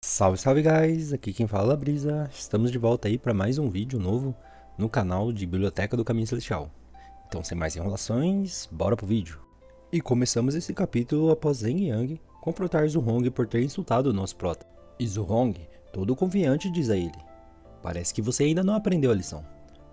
Salve, salve guys, aqui quem fala é a Brisa, estamos de volta aí para mais um vídeo novo no canal de Biblioteca do Caminho Celestial. Então sem mais enrolações, bora pro vídeo. E começamos esse capítulo após Zheng Yang confrontar Zhuhong por ter insultado o nosso prota. E Zhuhong, todo confiante, diz a ele: "Parece que você ainda não aprendeu a lição.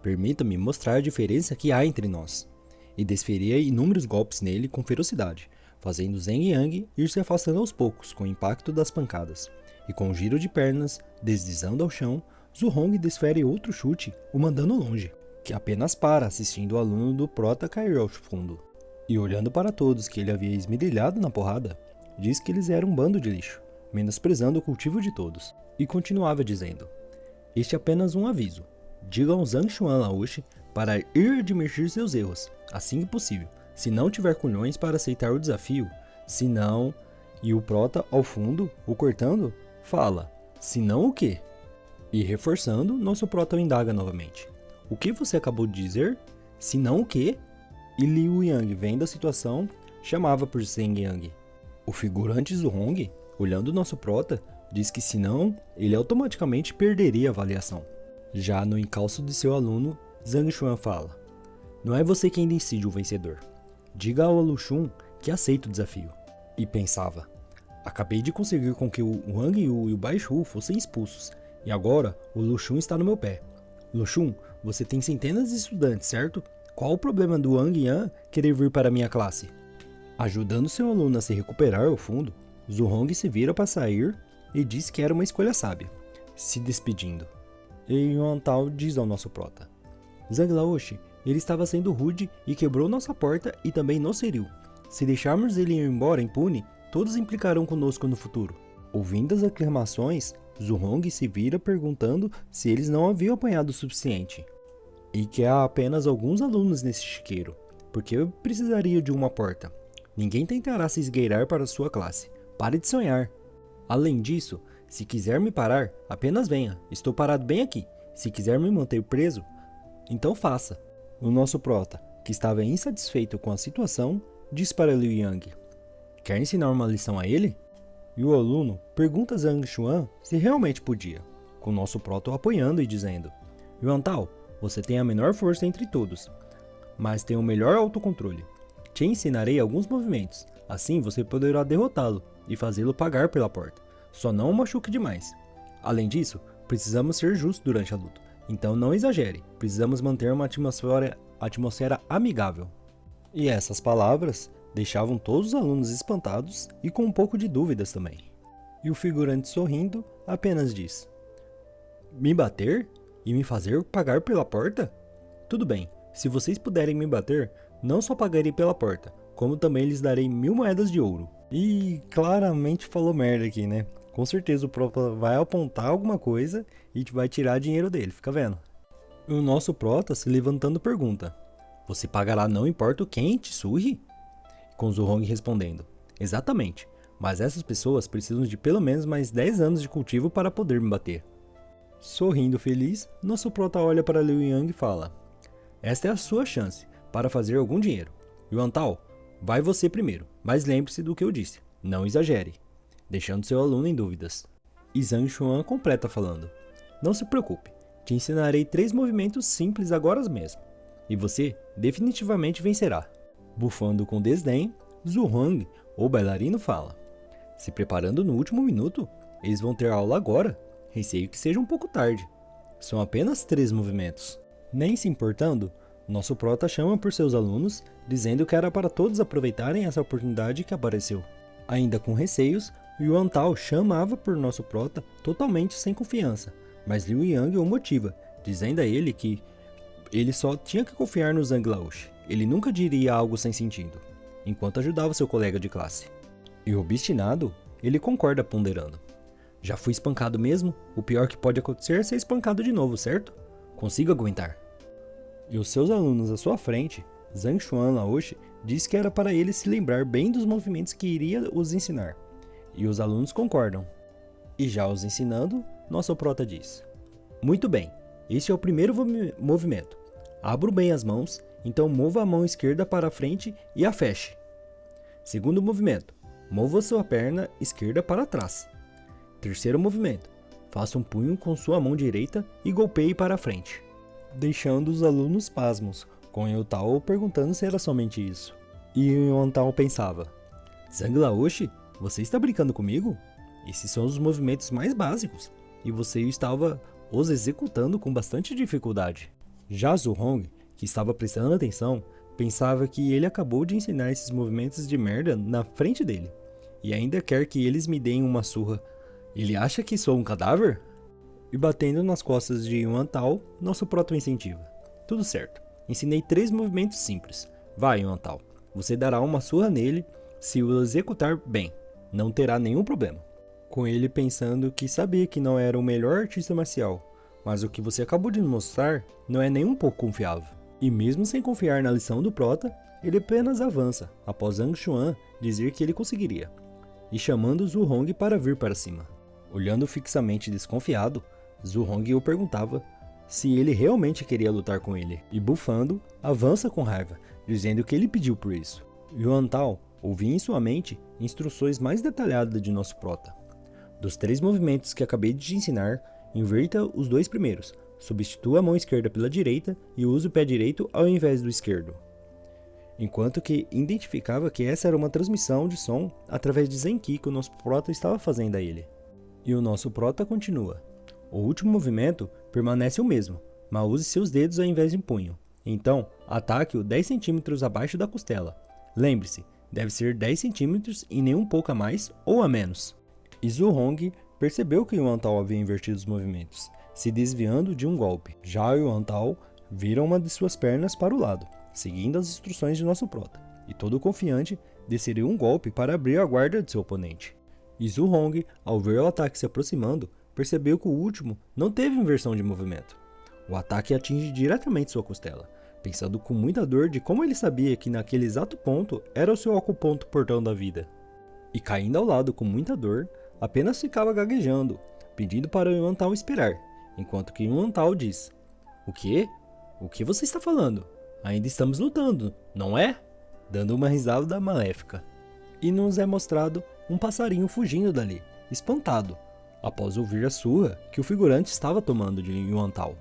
Permita-me mostrar a diferença que há entre nós." E desferia inúmeros golpes nele com ferocidade, fazendo Zheng Yang ir se afastando aos poucos com o impacto das pancadas. E com um giro de pernas, deslizando ao chão, Zhuhong desfere outro chute, o mandando longe, que apenas para assistindo o aluno do prota cair ao fundo. E olhando para todos que ele havia esmerilhado na porrada, diz que eles eram um bando de lixo, menosprezando o cultivo de todos. E continuava dizendo: "Este é apenas um aviso. Digam ao Zhang Xuan Laoshi para ir admitir seus erros, assim que possível, se não tiver culhões para aceitar o desafio, se não..." E o prota, ao fundo, o cortando, fala: "Se não o quê?" E reforçando, nosso prota o indaga novamente: "O que você acabou de dizer? Se não o quê?" E Liu Yang, vendo a situação, chamava por Zheng Yang. O figurante Zhuhong, olhando nosso prota, diz que senão, ele automaticamente perderia a avaliação. Já no encalço de seu aluno, Zhang Xuan fala: "Não é você quem decide o vencedor. Diga ao Luxun que aceita o desafio." E pensava: "Acabei de conseguir com que o Wang Yu e o Baishu fossem expulsos, e agora o Luxun está no meu pé. Luxun, você tem centenas de estudantes, certo? Qual o problema do Wang Yan querer vir para minha classe?" Ajudando seu aluno a se recuperar ao fundo, Zhuhong se vira para sair e diz que era uma escolha sábia, se despedindo. E Yuan Tao diz ao nosso prota: "Zhang Laoshi, ele estava sendo rude e quebrou nossa porta e também nos feriu. Se deixarmos ele ir embora impune, todos implicarão conosco no futuro." Ouvindo as aclamações, Zhuhong se vira perguntando se eles não haviam apanhado o suficiente. E que há apenas alguns alunos nesse chiqueiro, porque eu precisaria de uma porta. Ninguém tentará se esgueirar para sua classe. Pare de sonhar. Além disso, se quiser me parar, apenas venha. Estou parado bem aqui. Se quiser me manter preso, então faça." O nosso prota, que estava insatisfeito com a situação, diz para Liu Yang: "Quer ensinar uma lição a ele?" E o aluno pergunta a Zhang Xuan se realmente podia, com nosso prota o apoiando e dizendo: "Yuan Tao, você tem a menor força entre todos, mas tem o melhor autocontrole. Te ensinarei alguns movimentos, assim você poderá derrotá-lo e fazê-lo pagar pela porta. Só não o machuque demais. Além disso, precisamos ser justos durante a luta, então não exagere, precisamos manter uma atmosfera amigável." E essas palavras deixavam todos os alunos espantados e com um pouco de dúvidas também. E o figurante, sorrindo, apenas diz: "Me bater? E me fazer pagar pela porta? Tudo bem, se vocês puderem me bater, não só pagarei pela porta, como também lhes darei 1000 moedas de ouro." E claramente falou merda aqui, né? Com certeza o prota vai apontar alguma coisa e vai tirar dinheiro dele, fica vendo? E o nosso prota, se levantando, pergunta: "Você pagará não importa quem te surre?" Com Zhuhong respondendo: "Exatamente, mas essas pessoas precisam de pelo menos mais 10 anos de cultivo para poder me bater." Sorrindo feliz, nosso prota olha para Liu Yang e fala: "Esta é a sua chance para fazer algum dinheiro. Yuan Tao, vai você primeiro, mas lembre-se do que eu disse, não exagere." Deixando seu aluno em dúvidas. E Zhang Xuan completa falando: "Não se preocupe, te ensinarei 3 movimentos simples agora mesmo, e você definitivamente vencerá." Bufando com desdém, Zhuhong, o bailarino, fala: "Se preparando no último minuto? Eles vão ter aula agora? Receio que seja um pouco tarde. São apenas 3 movimentos." Nem se importando, nosso prota chama por seus alunos, dizendo que era para todos aproveitarem essa oportunidade que apareceu. Ainda com receios, Yuan Tao chamava por nosso prota totalmente sem confiança, mas Liu Yang o motiva, dizendo a ele que ele só tinha que confiar no Zhang Laoshi. Ele nunca diria algo sem sentido, enquanto ajudava seu colega de classe. E obstinado, ele concorda ponderando: "Já fui espancado mesmo, o pior que pode acontecer é ser espancado de novo, certo? Consigo aguentar." E os seus alunos à sua frente, Zhang Xuan Laoshi diz que era para ele se lembrar bem dos movimentos que iria os ensinar. E os alunos concordam. E já os ensinando, nosso prota diz: "Muito bem, este é o primeiro movimento. Abro bem as mãos, então mova a mão esquerda para frente e a feche. Segundo movimento, mova sua perna esquerda para trás. Terceiro movimento. Faça um punho com sua mão direita e golpeie para a frente, deixando os alunos pasmos, com Yutao perguntando se era somente isso. E Yutao pensava: Zhang Laoshi, você está brincando comigo? Esses são os movimentos mais básicos, e você estava os executando com bastante dificuldade. Já Zhu Hong, que estava prestando atenção, pensava que ele acabou de ensinar esses movimentos de merda na frente dele, e ainda quer que eles me deem uma surra. Ele acha que sou um cadáver? E batendo nas costas de Yuan Tao, nosso proto incentiva. Tudo certo, ensinei 3 movimentos simples. Vai, Yuan Tao, você dará uma surra nele se o executar bem, não terá nenhum problema. Com ele pensando que sabia que não era o melhor artista marcial, mas o que você acabou de mostrar não é nem um pouco confiável. E mesmo sem confiar na lição do prota, ele apenas avança, após Zhang Xuan dizer que ele conseguiria, e chamando Zhu Hong para vir para cima. Olhando fixamente desconfiado, Zhu Hong o perguntava se ele realmente queria lutar com ele, e bufando, avança com raiva, dizendo que ele pediu por isso. Yuan Tao ouvia em sua mente instruções mais detalhadas de nosso prota. Dos 3 movimentos que acabei de te ensinar, inverta os 2 primeiros, substitua a mão esquerda pela direita e use o pé direito ao invés do esquerdo. Enquanto que identificava que essa era uma transmissão de som através de Zenki que o nosso prota estava fazendo a ele. E o nosso prota continua. O último movimento permanece o mesmo, mas use seus dedos ao invés de um punho. Então, ataque-o 10 cm abaixo da costela. Lembre-se, deve ser 10 cm e nem um pouco a mais ou a menos. E Zhu Hong percebeu que Yuan Tao havia invertido os movimentos, se desviando de um golpe. Já Yuan Tao vira uma de suas pernas para o lado, seguindo as instruções de nosso prota, e todo confiante desceria um golpe para abrir a guarda de seu oponente. E Zhu Hong, ao ver o ataque se aproximando, percebeu que o último não teve inversão de movimento. O ataque atinge diretamente sua costela, pensando com muita dor de como ele sabia que naquele exato ponto era o seu acuponto portão da vida. E caindo ao lado com muita dor, apenas ficava gaguejando, pedindo para Yuan Tao esperar, enquanto que Yuan Tao diz: O quê? O que você está falando? Ainda estamos lutando, não é? Dando uma risada maléfica. E nos é mostrado um passarinho fugindo dali, espantado, após ouvir a surra que o figurante estava tomando de Yuan Tao.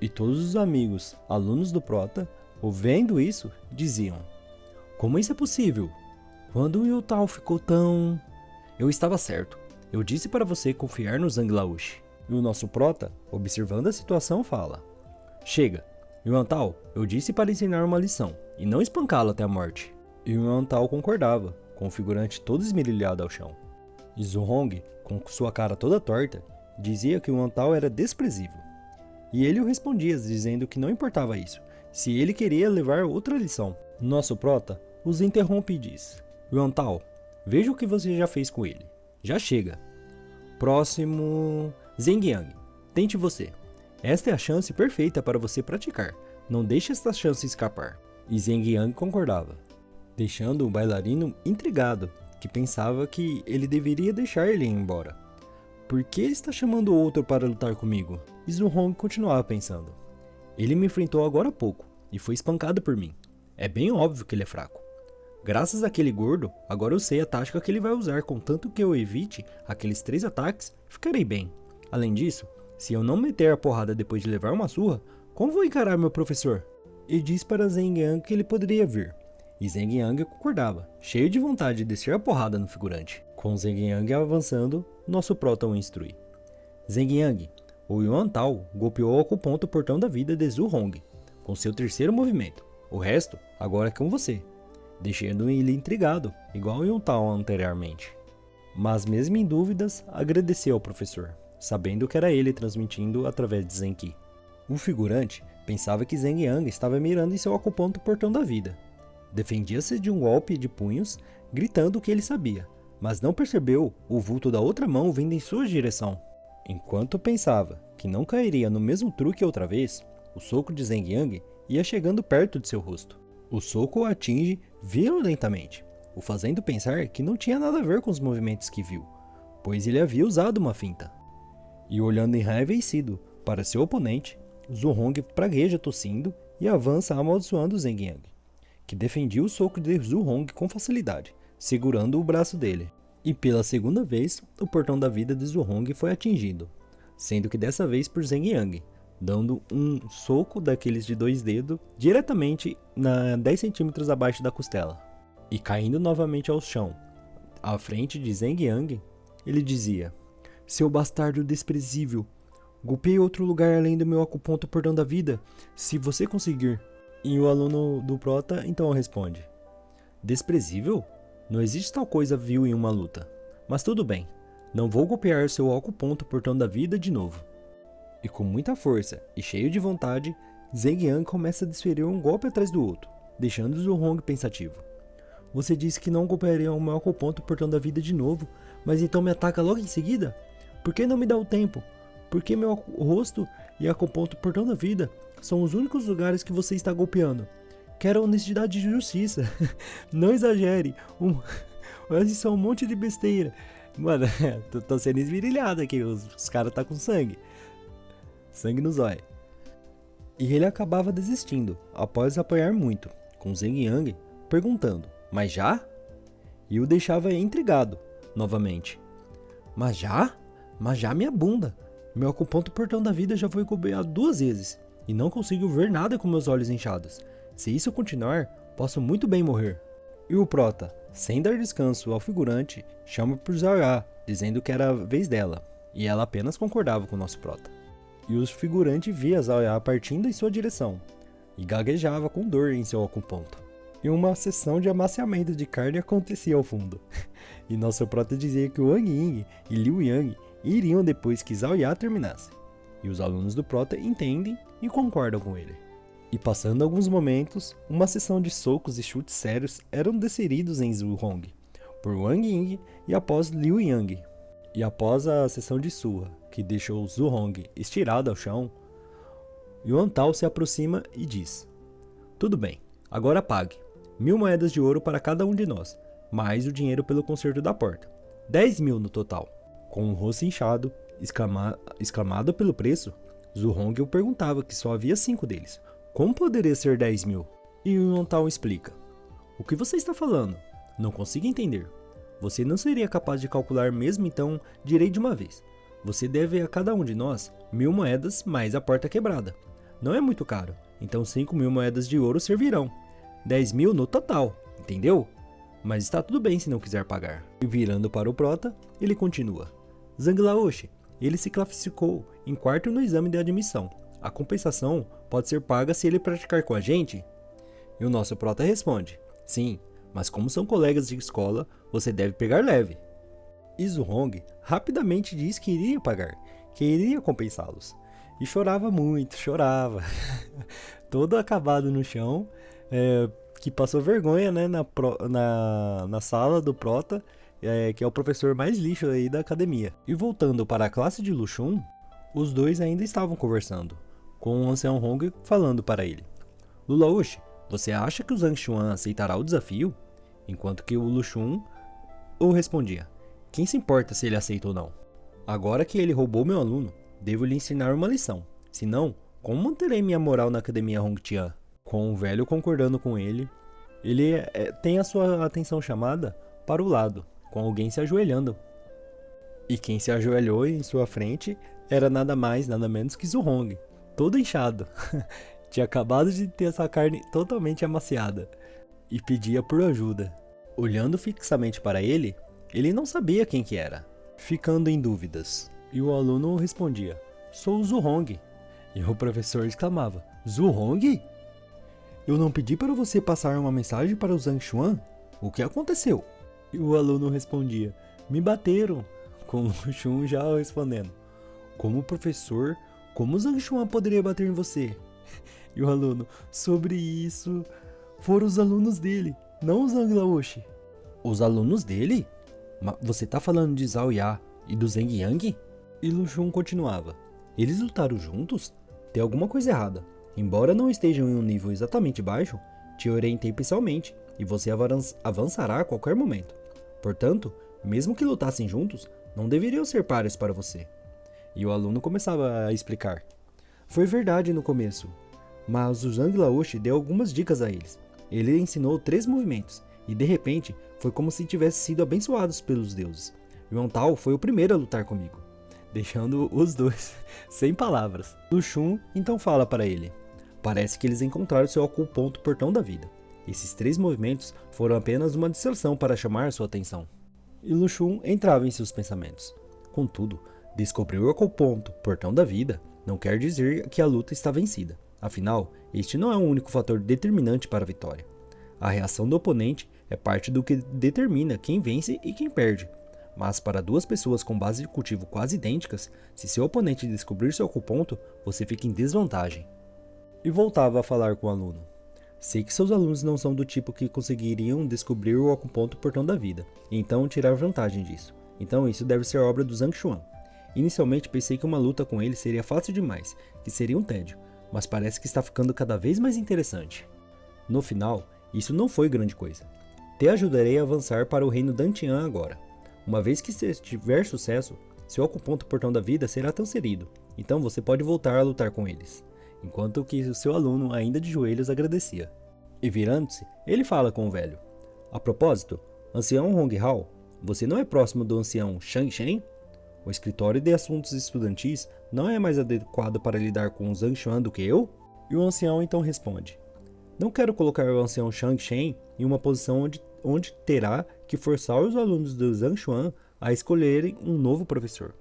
E todos os amigos, alunos do prota, ouvindo isso, diziam: Como isso é possível? Quando o Yuan Tao ficou tão... Eu estava certo. Eu disse para você confiar no Zhang Laoshi. E o nosso prota, observando a situação, fala: Chega, Yuan Tao, eu disse para ensinar uma lição, e não espancá-lo até a morte. E Yuan Tao concordava, com o figurante todo esmerilhado ao chão. E Zhu Hong, com sua cara toda torta, dizia que Yuan Tao era desprezível. E ele o respondia dizendo que não importava isso, se ele queria levar outra lição. Nosso prota os interrompe e diz: Yuan Tao, veja o que você já fez com ele. Já chega. Próximo... Zheng Yang, tente você. Esta é a chance perfeita para você praticar. Não deixe esta chance escapar. E Zheng Yang concordava, deixando o bailarino intrigado, que pensava que ele deveria deixar ele ir embora. Por que ele está chamando outro para lutar comigo? E Zhu Hong continuava pensando: Ele me enfrentou agora há pouco, e foi espancado por mim. É bem óbvio que ele é fraco. Graças àquele gordo, agora eu sei a tática que ele vai usar, contanto que eu evite aqueles 3 ataques, ficarei bem. Além disso, se eu não meter a porrada depois de levar uma surra, como vou encarar meu professor? E diz para Zheng Yang que ele poderia vir. E Zheng Yang concordava, cheio de vontade de descer a porrada no figurante. Com Zheng Yang avançando, nosso prota o instrui. Zheng Yang, o Yuan Tao golpeou o acuponto portão da vida de Zhu Hong, com seu terceiro movimento. O resto, agora é com você. Deixando ele intrigado, igual Yuan Tao anteriormente. Mas mesmo em dúvidas, agradeceu ao professor, sabendo que era ele transmitindo através de Zenki. O figurante pensava que Zheng Yang estava mirando em seu acuponto portão da vida. Defendia-se de um golpe de punhos, gritando o que ele sabia, mas não percebeu o vulto da outra mão vindo em sua direção. Enquanto pensava que não cairia no mesmo truque outra vez, o soco de Zheng Yang ia chegando perto de seu rosto. O soco o atinge violentamente, o fazendo pensar que não tinha nada a ver com os movimentos que viu, pois ele havia usado uma finta. E olhando enraivecido para seu oponente, Zhu Hong pragueja tossindo e avança amaldiçoando Zheng Yang, que defendia o soco de Zhu Hong com facilidade, segurando o braço dele. E pela segunda vez, o portão da vida de Zhuhong foi atingido, sendo que dessa vez por Zheng Yang, dando um soco daqueles de 2 dedos diretamente 10 centímetros abaixo da costela. E caindo novamente ao chão, à frente de Zheng Yang, ele dizia: "Seu bastardo desprezível, golpeie outro lugar além do meu acuponto portão da vida, se você conseguir." E o aluno do Prota então responde: "Desprezível? Não existe tal coisa vil em uma luta. Mas tudo bem, não vou golpear seu acuponto portão da vida de novo." E com muita força e cheio de vontade, Zheng Yang começa a desferir um golpe atrás do outro, deixando Zhuhong pensativo. "Você disse que não golpearia o meu acuponto portão da vida de novo, mas então me ataca logo em seguida? Por que não me dá o tempo? Por que meu rosto e acuponto portão da vida são os únicos lugares que você está golpeando? Quero honestidade e justiça. Não exagere. Isso é um monte de besteira." Mano, tô sendo esvirilhado aqui. Os caras tá com sangue. Sangue no zóio. E ele acabava desistindo, após apanhar muito, com Zheng Yang perguntando: "Mas já?" E o deixava intrigado, novamente. Mas já? Mas já minha bunda. Meu acuponto portão da vida já foi golpeado 2 vezes, e não consigo ver nada com meus olhos inchados. Se isso continuar, posso muito bem morrer." E o Prota, sem dar descanso ao figurante, chama por Zaoya, dizendo que era a vez dela, e ela apenas concordava com o nosso Prota. E o figurante via Zaoya partindo em sua direção, e gaguejava com dor em seu acuponto. E uma sessão de amaciamento de carne acontecia ao fundo. E nosso Prota dizia que o Wang Ying e Liu Yang iriam depois que Zaoya terminasse. E os alunos do Prota entendem e concordam com ele. E passando alguns momentos, uma sessão de socos e chutes sérios eram desferidos em Zhuhong, por Wang Ying e após Liu Yang. E após a sessão de surra, que deixou Zhuhong estirado ao chão, Yuan Tao se aproxima e diz: "Tudo bem, agora pague 1000 moedas de ouro para cada um de nós, mais o dinheiro pelo conserto da porta. 10.000 no total." Com o rosto inchado, exclamado pelo preço, Zhuhong o perguntava que só havia 5 deles. Como poderia ser 10.000? E Yuan Tao explica: "O que você está falando? Não consigo entender. Você não seria capaz de calcular mesmo, então direi de uma vez. Você deve a cada um de nós 1000 moedas mais a porta quebrada. Não é muito caro, então 5.000 moedas de ouro servirão. 10.000 no total, entendeu? Mas está tudo bem se não quiser pagar." E virando para o Prota, ele continua: "Zhang Laoshi, ele se classificou em 4º no exame de admissão. A compensação pode ser paga se ele praticar com a gente?" E o nosso Prota responde: "Sim, mas como são colegas de escola, você deve pegar leve." E Zhuhong rapidamente diz que iria pagar, que iria compensá-los. E chorava muito, chorava. Todo acabado no chão, que passou vergonha, né, na sala do Prota, que é o professor mais lixo aí da academia. E voltando para a classe de Luxun, os dois ainda estavam conversando, com o Ancião Hong falando para ele: "Lu Laoshi, você acha que o Zhang Xuan aceitará o desafio?" Enquanto que o Luxun o respondia: "Quem se importa se ele aceita ou não? Agora que ele roubou meu aluno, devo lhe ensinar uma lição. Senão, como manterei minha moral na academia Hongtian?" Com o velho concordando com ele, ele tem a sua atenção chamada para o lado, com alguém se ajoelhando. E quem se ajoelhou em sua frente era nada mais, nada menos que Zhuhong, todo inchado. Tinha acabado de ter essa carne totalmente amaciada. E pedia por ajuda. Olhando fixamente para ele, ele não sabia quem que era, ficando em dúvidas. E o aluno respondia: "Sou o Zhuhong." E o professor exclamava: "Zhuhong? Eu não pedi para você passar uma mensagem para o Zhang Xuan? O que aconteceu?" E o aluno respondia: "Me bateram." Com o Luxun já respondendo: "Como professor, como o Zhang Xuan poderia bater em você?" E o aluno: "Sobre isso, foram os alunos dele, não o Zhang Laoshi." "Os alunos dele? Você tá falando de Zaoya e do Zheng Yang?" E Luxun continuava: "Eles lutaram juntos? Tem alguma coisa errada. Embora não estejam em um nível exatamente baixo, te orientei pessoalmente e você avançará a qualquer momento. Portanto, mesmo que lutassem juntos, não deveriam ser pares para você." E o aluno começava a explicar: "Foi verdade no começo, mas o Zhang Laoshi deu algumas dicas a eles. Ele ensinou 3 movimentos, e de repente foi como se tivessem sido abençoados pelos deuses. Yuan Tao foi o primeiro a lutar comigo, deixando os dois sem palavras. Lu Xun então fala para ele: parece que eles encontraram seu acuponto portão da vida. Esses 3 movimentos foram apenas uma distração para chamar sua atenção. E Lu Xun entrava em seus pensamentos. Contudo, descobrir o acuponto portão da vida não quer dizer que a luta está vencida. Afinal, este não é o único fator determinante para a vitória. A reação do oponente é parte do que determina quem vence e quem perde. Mas para 2 pessoas com base de cultivo quase idênticas, se seu oponente descobrir seu acuponto, você fica em desvantagem. E voltava a falar com o aluno. Sei que seus alunos não são do tipo que conseguiriam descobrir o acuponto portão da vida, e então tirar vantagem disso. Então isso deve ser obra do Zhang Xuan. Inicialmente pensei que uma luta com ele seria fácil demais, que seria um tédio, mas parece que está ficando cada vez mais interessante. No final, isso não foi grande coisa. Te ajudarei a avançar para o reino Dantian agora. Uma vez que você tiver sucesso, seu acuponto portão da vida será transferido, então você pode voltar a lutar com eles. Enquanto que o seu aluno, ainda de joelhos, agradecia. E virando-se, ele fala com o velho. A propósito, ancião Hong Hao, você não é próximo do ancião Shang Shen? O escritório de assuntos estudantis não é mais adequado para lidar com o Zhang Xuan do que eu? E o ancião então responde. Não quero colocar o ancião Shang Shen em uma posição onde terá que forçar os alunos do Zhang Xuan a escolherem um novo professor.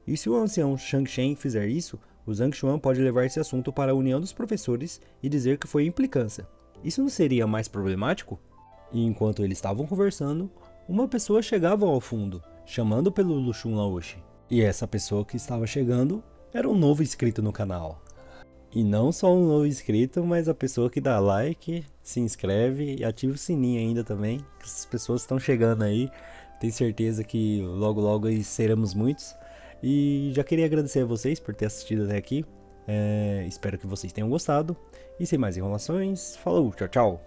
E se o ancião Shang Shen fizer isso, o Zhang Xuan pode levar esse assunto para a união dos professores e dizer que foi implicância. Isso não seria mais problemático? E enquanto eles estavam conversando, uma pessoa chegava ao fundo, chamando pelo Lu Xun Laoshi. E essa pessoa que estava chegando era um novo inscrito no canal. E não só um novo inscrito, mas a pessoa que dá like, se inscreve e ativa o sininho ainda também. Essas pessoas estão chegando aí, tenho certeza que logo logo seremos muitos. E já queria agradecer a vocês por ter assistido até aqui. Espero que vocês tenham gostado. E sem mais enrolações, falou, tchau, tchau.